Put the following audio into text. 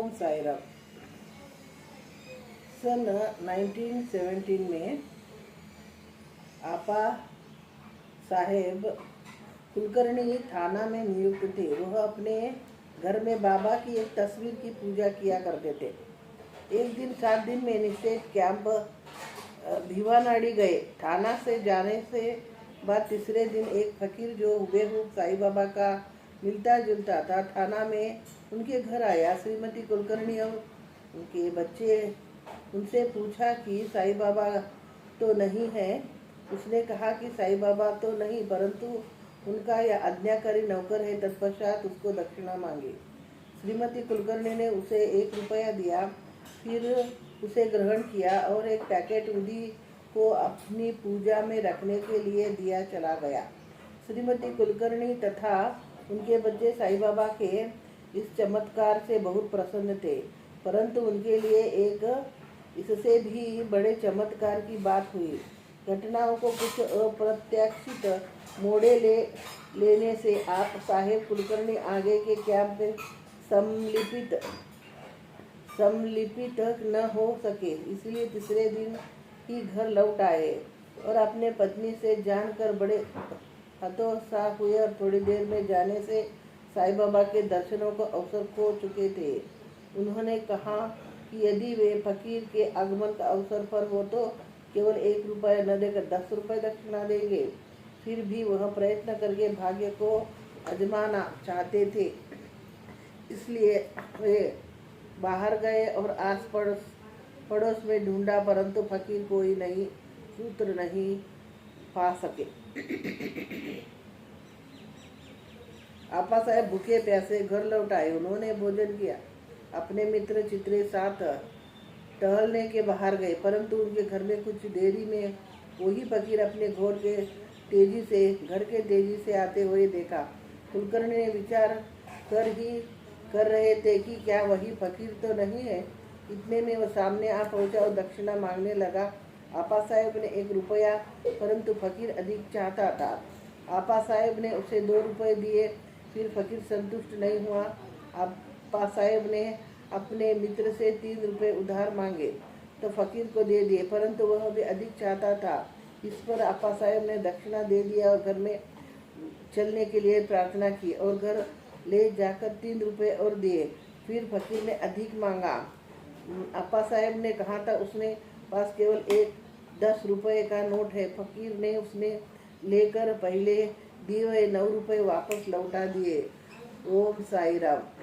ओम साई राम। सन 1917 में आपा साहेब कुलकर्णी थाना में नियुक्त थे। वह अपने घर में बाबा की एक तस्वीर की पूजा किया करते थे। एक दिन 7 दिन में निषेध कैंप भिवानाड़ी गए। थाना से जाने से बाद तीसरे दिन एक फकीर जो हुबेहूब साईं बाबा का मिलता जुलता था थाना में उनके घर आया। श्रीमती कुलकर्णी और उनके बच्चे उनसे पूछा कि साईं बाबा तो नहीं है। उसने कहा कि साईं बाबा तो नहीं परंतु उनका यह आज्ञाकारी नौकर है। तत्पश्चात उसको दक्षिणा मांगी। श्रीमती कुलकर्णी ने उसे 1 रुपया दिया, फिर उसे ग्रहण किया और एक पैकेट उदी को अपनी पूजा में रखने के लिए दिया चला गया। श्रीमती कुलकर्णी तथा उनके बच्चे साईं बाबा के इस चमत्कार से बहुत प्रसन्न थे, परंतु उनके लिए एक इससे भी बड़े चमत्कार की बात हुई। घटनाओं को कुछ अप्रत्याशित मोड़े लेने से आप साहेब कुलकर्णी आगे के कैंप में सम्मिलित न हो सके, इसलिए तीसरे दिन ही घर लौट आए और अपने पत्नी से जानकर बड़े हतोत्साह हुए और थोड़ी देर में जाने से साईं बाबा के दर्शनों को अवसर खो चुके थे। उन्होंने कहा कि यदि वे फकीर के आगमन का अवसर पर हो तो केवल 1 रुपया न देकर 10 रुपये दक्षिणा देंगे। फिर भी वह प्रयत्न करके भाग्य को आजमाना चाहते थे, इसलिए वे बाहर गए और आस पड़ोस में ढूंढा, परंतु फकीर कोई नहीं सूत्र नहीं पा सके। आपा साहेब भूखे प्यासे घर लौट आए। उन्होंने भोजन किया। अपने मित्र चित्रे साथ टहलने के बाहर गए, परंतु उनके घर में कुछ देरी में वही फकीर अपने घर के तेजी से आते हुए देखा। कुलकर्णी ने विचार कर रहे थे कि क्या वही फकीर तो नहीं है। इतने में वह सामने आ पहुंचा और दक्षिणा मांगने लगा। आपा साहेब ने 1 रुपया, परंतु फकीर अधिक चाहता था। आपा साहेब ने उसे 2 रुपये दिए, फिर फकीर संतुष्ट नहीं हुआ। आपा साहेब ने अपने मित्र से 3 रुपये उधार मांगे तो फकीर को दे दिए, परंतु वह भी अधिक चाहता था। इस पर आपा साहेब ने दक्षिणा दे दिया और घर में चलने के लिए प्रार्थना की और घर ले जाकर 3 रुपये और दिए। फिर फकीर ने अधिक मांगा। आपा साहेब ने कहा था उसने पास केवल एक 10 रुपये का नोट है। फकीर ने उसने लेकर पहले दिए हुए 9 रुपये वापस लौटा दिए। ओम साई राम।